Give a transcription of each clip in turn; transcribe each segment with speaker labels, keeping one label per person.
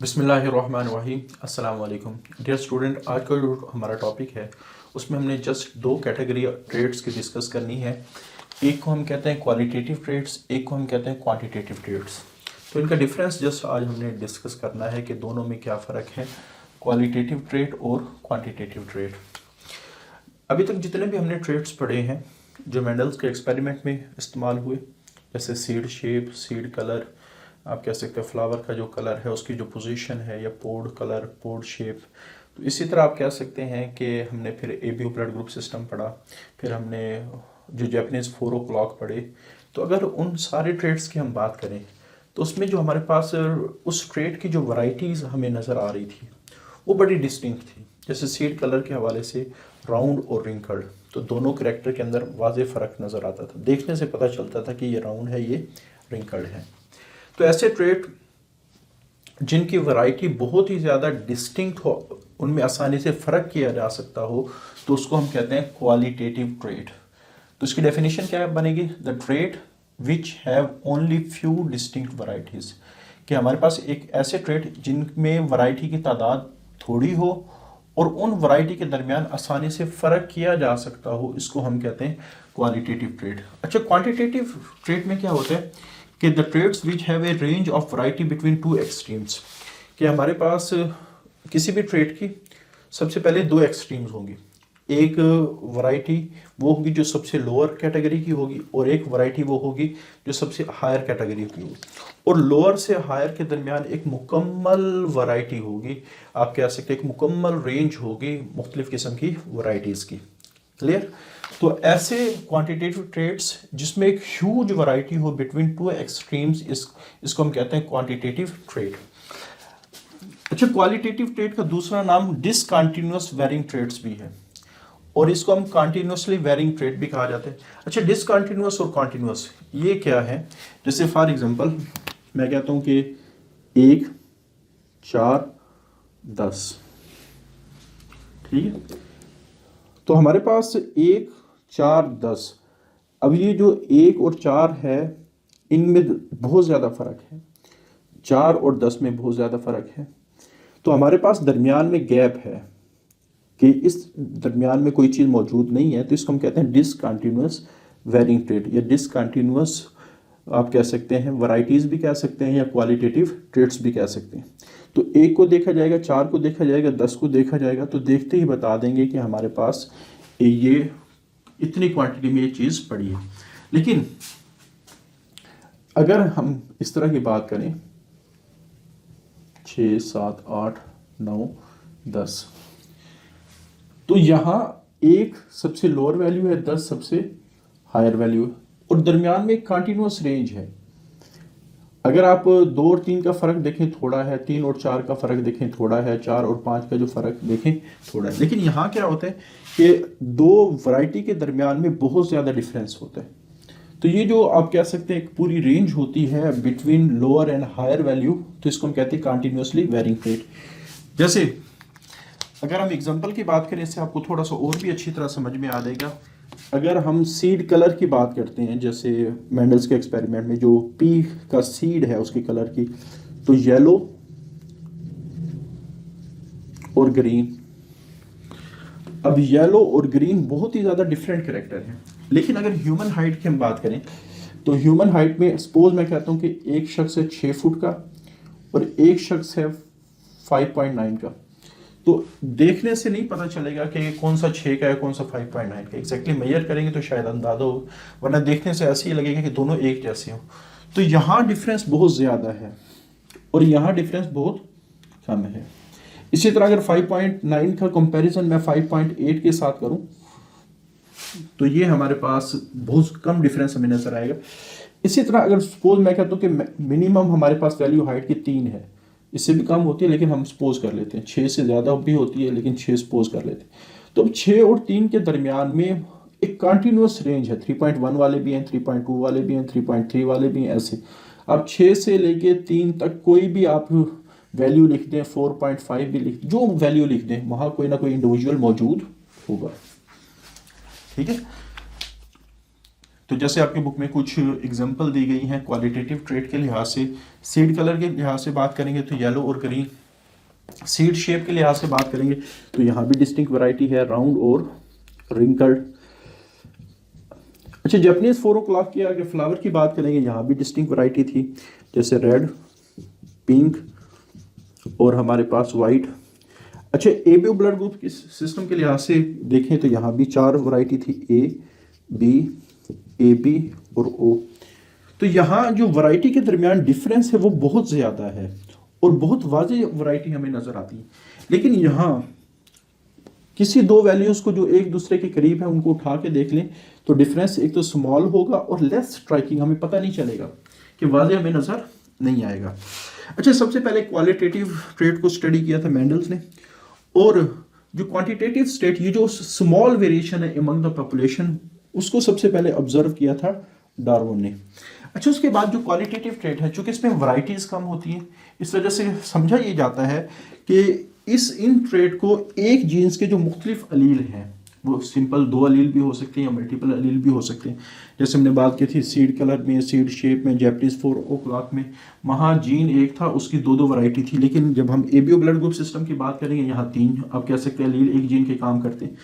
Speaker 1: बिस्मिल्लाहिर्रहमानिर्रहीम। अस्सलाम वालेकुम डियर स्टूडेंट। आज का जो हमारा टॉपिक है उसमें हमने जस्ट दो कैटेगरी ट्रेड्स की डिस्कस करनी है। एक को हम कहते हैं क्वालिटेटिव ट्रेड्स, एक को हम कहते हैं क्वांटिटेटिव ट्रेड्स। तो इनका डिफरेंस जस्ट आज हमने डिस्कस करना है कि दोनों में क्या फ़र्क है, क्वालिटेटिव ट्रेड और क्वांटिटेटिव ट्रेड। अभी तक जितने भी हमने ट्रेड्स पढ़े हैं जो मेंडल्स के एक्सपेरिमेंट में इस्तेमाल हुए, जैसे सीड शेप, सीड कलर, आप कह सकते हैं फ्लावर का जो कलर है उसकी जो पोजीशन है, या पोड कलर, पोड शेप। तो इसी तरह आप कह सकते हैं कि हमने फिर एबीओ ब्लड ग्रुप सिस्टम पढ़ा, फिर हमने जो जैपनीज़ 4 o'clock पढ़े। तो अगर उन सारे ट्रेड्स की हम बात करें तो उसमें जो हमारे पास उस ट्रेड की जो वैरायटीज़ हमें नज़र आ रही थी वो बड़ी डिस्टिंक्ट थी। जैसे सीड कलर के हवाले से राउंड और रिंकल्ड, तो दोनों कैरेक्टर के अंदर वाज़े फ़र्क नज़र आता था। देखने से पता चलता था कि ये राउंड है, ये रिंकल्ड है। तो ऐसे ट्रेड जिनकी वैरायटी बहुत ही ज़्यादा डिस्टिंक्ट हो, उनमें आसानी से फ़र्क किया जा सकता हो, तो उसको हम कहते हैं क्वालिटेटिव ट्रेड। तो इसकी डेफिनेशन क्या बनेगी? The trade which have only few distinct varieties, कि हमारे पास एक ऐसे ट्रेड जिनमें वैरायटी की तादाद थोड़ी हो और उन वैरायटी के दरमियान आसानी से फ़र्क किया जा सकता हो, इसको हम कहते हैं क्वालिटेटिव ट्रेड। अच्छा, क्वांटिटेटिव ट्रेड में क्या होता है कि the traits which have a range of variety between two extremes, कि हमारे पास किसी भी ट्रेड की सबसे पहले दो एक्सट्रीम्स होंगी। एक वैरायटी वो होगी जो सबसे लोअर कैटेगरी की होगी, और एक वैरायटी वो होगी जो सबसे हायर कैटेगरी की होगी, और लोअर से हायर के दरमियान एक मुकम्मल वैरायटी होगी। आप कह सकते हैं एक मुकम्मल रेंज होगी मुख्तलिफ किस्म की वैरायटीज़ की। क्लियर? तो ऐसे क्वांटिटेटिव ट्रेड्स जिसमें एक ह्यूज वैरायटी हो बिटवीन टू एक्सट्रीम्स, इसको हम कहते हैं क्वांटिटेटिव ट्रेड। अच्छा, क्वालिटेटिव ट्रेड का दूसरा नाम डिसकंटिन्यूअस वेरिंग ट्रेड्स भी है, और इसको हम कंटिन्यूअसली वेरिंग ट्रेड भी कहा जाता है। अच्छा, डिसकंटिन्यूअस और कंटिन्यूअस ये क्या है? जैसे फॉर एग्जांपल मैं कहता हूँ कि 1, 4, 10, ठीक है। तो हमारे पास 1, 4, 10, अब ये जो 1 और 4 है इनमें बहुत ज़्यादा फ़र्क है, 4 और 10 में बहुत ज़्यादा फ़र्क है। तो हमारे पास दरमियान में गैप है कि इस दरमियान में कोई चीज़ मौजूद नहीं है, तो इसको हम कहते हैं डिसकंटिन्यूअस वेरिंग ट्रेड, या डिसकंटिन्यूअस आप कह सकते हैं वैरायटीज़ भी कह सकते हैं, या क्वालिटेटिव ट्रेड्स भी कह सकते हैं। तो 1 को देखा जाएगा, 4 को देखा जाएगा, 10 को देखा जाएगा, तो देखते ही बता देंगे कि हमारे पास ये इतनी क्वांटिटी में ये चीज़ पड़ी है। लेकिन अगर हम इस तरह की बात करें 6, 7, 8, 9, 10, तो यहाँ 1 सबसे लोअर वैल्यू है, 10 सबसे हायर वैल्यू है, और दरमियान में एक कंटिन्यूअस रेंज है। अगर आप 2 और 3 का फ़र्क देखें थोड़ा है, 3 और 4 का फ़र्क देखें थोड़ा है, 4 और 5 का जो फ़र्क देखें थोड़ा है। लेकिन यहाँ क्या होता है कि दो वैरायटी के दरमियान में बहुत ज़्यादा डिफरेंस होता है। तो ये जो आप कह सकते हैं एक पूरी रेंज होती है between lower and higher value, तो इसको हम कहते हैं कंटिन्यूअसली वेरिंग ट्रेड। जैसे अगर हम एग्जांपल की बात करें, इससे आपको थोड़ा सा और भी अच्छी तरह समझ में आ जाएगा। अगर हम सीड कलर की बात करते हैं, जैसे मेंडल्स के एक्सपेरिमेंट में जो पी का सीड है उसके कलर की, तो येलो और ग्रीन। अब येलो और ग्रीन बहुत ही ज़्यादा डिफरेंट कैरेक्टर हैं। लेकिन अगर ह्यूमन हाइट की हम बात करें तो ह्यूमन हाइट में सपोज मैं कहता हूँ कि एक शख्स है 6 फुट का और एक शख्स है 5.9 का, तो देखने से नहीं पता चलेगा कि कौन सा 6 का है कौन सा 5.9 का। एग्जैक्टली मेजर करेंगे तो शायद अंदाजा हो, वरना देखने से ऐसे ही लगेगा कि दोनों एक जैसे हो। तो यहाँ डिफरेंस बहुत ज़्यादा है और यहाँ डिफरेंस बहुत कम है। इसी तरह अगर 5.9 का कंपैरिजन मैं 5.8 के साथ करूं तो ये हमारे पास बहुत कम डिफरेंस हमें नजर आएगा। इसी तरह अगर सपोज मैं कहता हूं कि मिनिमम हमारे पास वैल्यू हाइट की 3 है, इससे भी कम होती है लेकिन हम सपोज कर लेते हैं, 6 से ज़्यादा भी होती है लेकिन 6 सपोज कर लेते हैं। तो अब 6 और 3 के दरमियान में एक कंटिन्यूअस रेंज है, 3.1 वाले भी हैं, 3.2 वाले भी हैं, 3.3 वाले भी हैं, ऐसे। अब 6 से लेके 3 तक कोई भी आप वैल्यू लिख दें, 4.5 भी लिख, जो वैल्यू लिख दें, वहाँ कोई ना कोई इंडिविजुअल मौजूद होगा। ठीक है। तो जैसे आपकी बुक में कुछ एग्जांपल दी गई हैं क्वालिटेटिव ट्रेट के लिहाज से, सीड कलर के लिहाज से बात करेंगे तो येलो और ग्रीन, सीड शेप के लिहाज से बात करेंगे तो यहाँ भी डिस्टिंक्ट वैरायटी है, राउंड और रिंकल्ड। अच्छा, जापानीज 4 o'clock के आगे फ्लावर की बात करेंगे, यहाँ भी डिस्टिंक्ट वैरायटी थी, जैसे रेड, पिंक और हमारे पास वाइट। अच्छा, एबीओ ब्लड ग्रुप के सिस्टम के लिहाज से देखें तो यहाँ भी 4 वैरायटी थी, ए, बी, ए बी और ओ। तो यहाँ जो वैरायटी के दरमियान डिफरेंस है वो बहुत ज़्यादा है और बहुत वाज़ेह वैरायटी हमें नज़र आती है। लेकिन यहाँ किसी दो वैल्यूज़ को जो एक दूसरे के करीब है उनको उठा के देख लें तो डिफरेंस एक तो स्मॉल होगा और लेस स्ट्राइकिंग, हमें पता नहीं चलेगा कि वाज़ेह हमें नज़र नहीं आएगा। अच्छा, सबसे पहले क्वालिटेटिव ट्रेट को स्टडी किया था मेंडल्स ने, और जो क्वांटिटेटिव स्टेट, ये जो स्मॉल वेरिएशन है अमंग द पॉपुलेशन, उसको सबसे पहले ऑब्जर्व किया था डार्विन ने। अच्छा, उसके बाद जो क्वालिटेटिव ट्रेट है, चूंकि इसमें वैरायटीज कम होती हैं, इस वजह से समझा ये जाता है कि इन ट्रेट को एक जीन्स के जो मुख्तलिफ अलील हैं, वो सिंपल 2 अलील भी हो सकते हैं या मल्टीपल अलील भी हो सकते हैं। जैसे हमने बात की थी सीड कलर में, सीड शेप में, जापानीज 4 o'clock में, वहाँ जीन एक था, उसकी 2 वैरायटी थी। लेकिन जब हम एबीओ ब्लड ग्रुप सिस्टम की बात करेंगे, यहाँ 3 आप कह सकते हैं अलील एक जीन के काम करते हैं।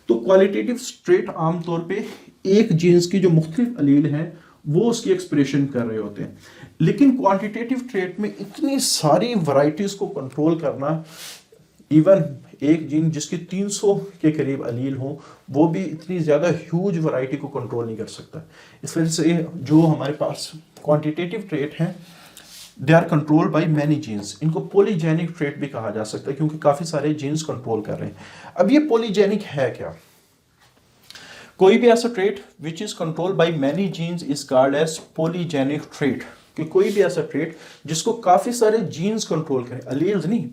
Speaker 1: तो क्वालिटेटिव ट्रेट आमतौर पर एक जीन्स की जो मुख्तलिफ अलील हैं वो उसकी एक्सप्रेशन कर रहे होते हैं। लेकिन क्वांटिटेटिव ट्रेट में इतनी सारी वैरायटीज को कंट्रोल करना, इवन एक जीन जिसके 300 के करीब अलील हों, वो भी इतनी ज़्यादा ह्यूज वैरायटी को कंट्रोल नहीं कर सकता। इस वजह से जो हमारे पास क्वांटिटेटिव ट्रेट हैं, they are controlled by many genes. इनको पॉलीजेनिक ट्रेट भी कहा जा सकता है क्योंकि काफ़ी सारे जीन्स कंट्रोल कर रहे हैं। अब ये पॉलीजेनिक है क्या? कोई भी ऐसा trait which is control by many genes is called as polygenic trait. कि कोई भी ऐसा ट्रेट जिसको काफी सारे जीन्स कंट्रोल करें, अलील्स नहीं,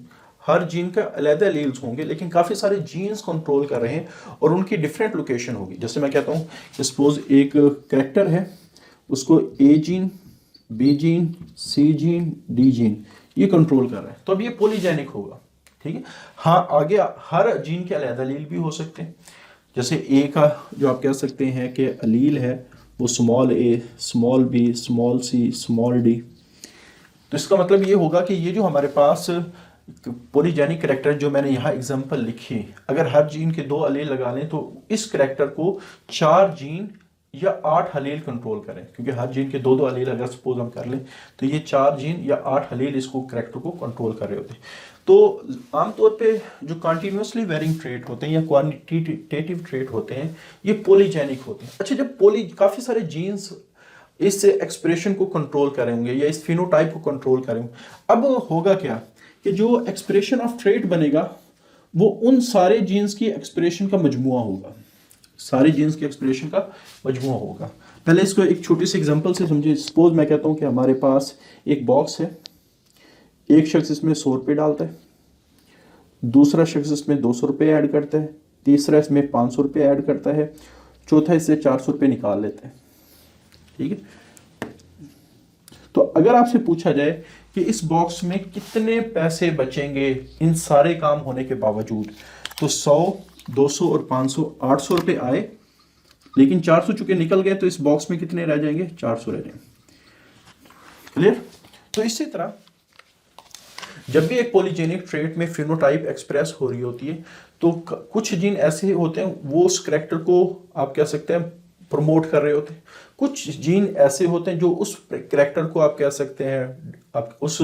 Speaker 1: हर जीन का अलग अलील्स होंगे लेकिन काफी सारे जीन्स कंट्रोल कर रहे हैं और उनकी डिफरेंट लोकेशन होगी। जैसे मैं कहता हूँ कि सपोज एक कैरेक्टर है, उसको ए जीन, बी जीन, सी जीन, डी जीन ये कंट्रोल कर रहा है, तो अब ये पॉलीजेनिक होगा। ठीक है। हाँ, आगे हर जीन के अलग अलील भी हो सकते हैं। जैसे ए का जो आप कह सकते हैं कि अलील है वो स्मॉल ए, small B, small C, small D. तो इसका मतलब ये होगा कि ये जो हमारे पास पॉलीजेनिक कैरेक्टर जो मैंने यहाँ एग्जांपल लिखी, अगर हर जीन के 2 अलील लगा लें तो इस कैरेक्टर को 4 जीन या 8 अलील कंट्रोल करें, क्योंकि हर जीन के 2 अलील अगर सपोज हम कर लें तो ये 4 जीन या 8 अलील इसको कैरेक्टर को कंट्रोल कर रहे होते हैं। तो आमतौर पे जो कंटिन्यूसली वेरिंग ट्रेट होते हैं या क्वांटिटेटिव ट्रेट होते हैं, ये पॉलीजेनिक होते हैं। अच्छा, जब काफ़ी सारे जीन्स इस एक्सप्रेशन को कंट्रोल करेंगे या इस फिनोटाइप को कंट्रोल करेंगे, अब होगा क्या कि जो एक्सप्रेशन ऑफ ट्रेट बनेगा वो उन सारे जीन्स की एक्सप्रेशन का मजमुआ होगा, सारे जीन्स के एक्सप्रेशन का मजमुआ होगा। पहले इसको एक छोटी सी एग्जांपल से समझिए। सपोज मैं कहता हूँ कि हमारे पास एक बॉक्स है, एक शख्स इसमें 100 रुपये डालता है, दूसरा शख्स इसमें 200 रुपये ऐड करता है, तीसरा इसमें 500 रुपये ऐड करता है, चौथा इससे 400 रुपये निकाल लेता है। ठीक है। तो अगर आपसे पूछा जाए कि इस बॉक्स में कितने पैसे बचेंगे इन सारे काम होने के बावजूद, तो 100, 200 और 500, 800 रुपये आए, लेकिन 400 चुके निकल गए, तो इस बॉक्स में कितने रह जाएंगे? 400 रह जाएंगे। क्लियर? तो इसी तरह जब भी एक पॉलीजेनिक ट्रेट में फिनोटाइप एक्सप्रेस हो रही होती है तो कुछ जीन ऐसे होते हैं वो उस करैक्टर को आप कह सकते हैं प्रमोट कर रहे होते हैं, कुछ जीन ऐसे होते हैं जो उस करैक्टर को आप कह सकते हैं आप उस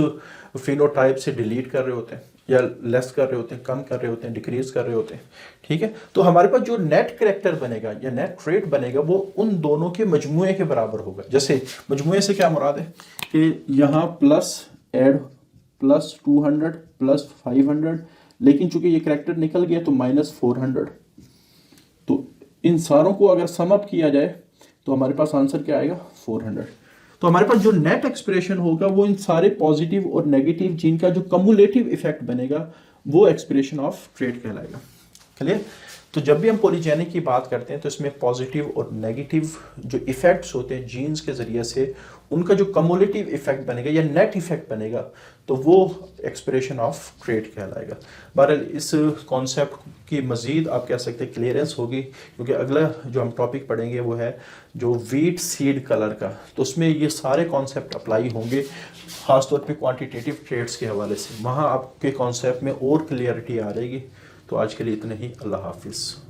Speaker 1: फिनोटाइप से डिलीट कर रहे होते हैं या लेस कर रहे होते हैं, कम कर रहे होते हैं, डिक्रीज कर रहे होते हैं। ठीक है। तो हमारे पास जो नेट करैक्टर बनेगा या नेट ट्रेट बनेगा वो उन दोनों के मजमुए के बराबर होगा। जैसे मजमुए से क्या मुराद है कि यहाँ प्लस ऐड प्लस 200 प्लस 500, लेकिन चूंकि ये करैक्टर निकल गया तो -400। तो इन सारों को अगर सम अप किया जाए तो हमारे पास आंसर क्या आएगा? 400। तो हमारे पास जो नेट एक्सप्रेशन होगा वो इन सारे पॉजिटिव और नेगेटिव जिनका जो कम्युलेटिव इफेक्ट बनेगा वो एक्सप्रेशन ऑफ ट्रेट कहलाएगा। क्लियर? तो तो जब भी हम पॉलीजेनिक की बात करते हैं तो इसमें पॉजिटिव और नेगेटिव जो इफ़ेक्ट्स होते हैं जीन्स के ज़रिए से, उनका जो कम्युलेटिव इफेक्ट बनेगा या नेट इफेक्ट बनेगा, तो वो एक्सप्रेशन ऑफ ट्रेट कहलाएगा। बहरहाल इस कॉन्सेप्ट की मज़ीद आप कह सकते हैं क्लियरेंस होगी, क्योंकि अगला जो हम टॉपिक पढ़ेंगे वो है जो वीट सीड कलर का, तो उसमें ये सारे कॉन्सेप्ट अप्लाई होंगे, ख़ासतौर पे क्वांटिटेटिव ट्रेड्स के हवाले से। वहाँ आपके कॉन्सेप्ट में और क्लियरिटी आ जाएगी। तो आज के लिए इतने ही। अल्लाह हाफिज़।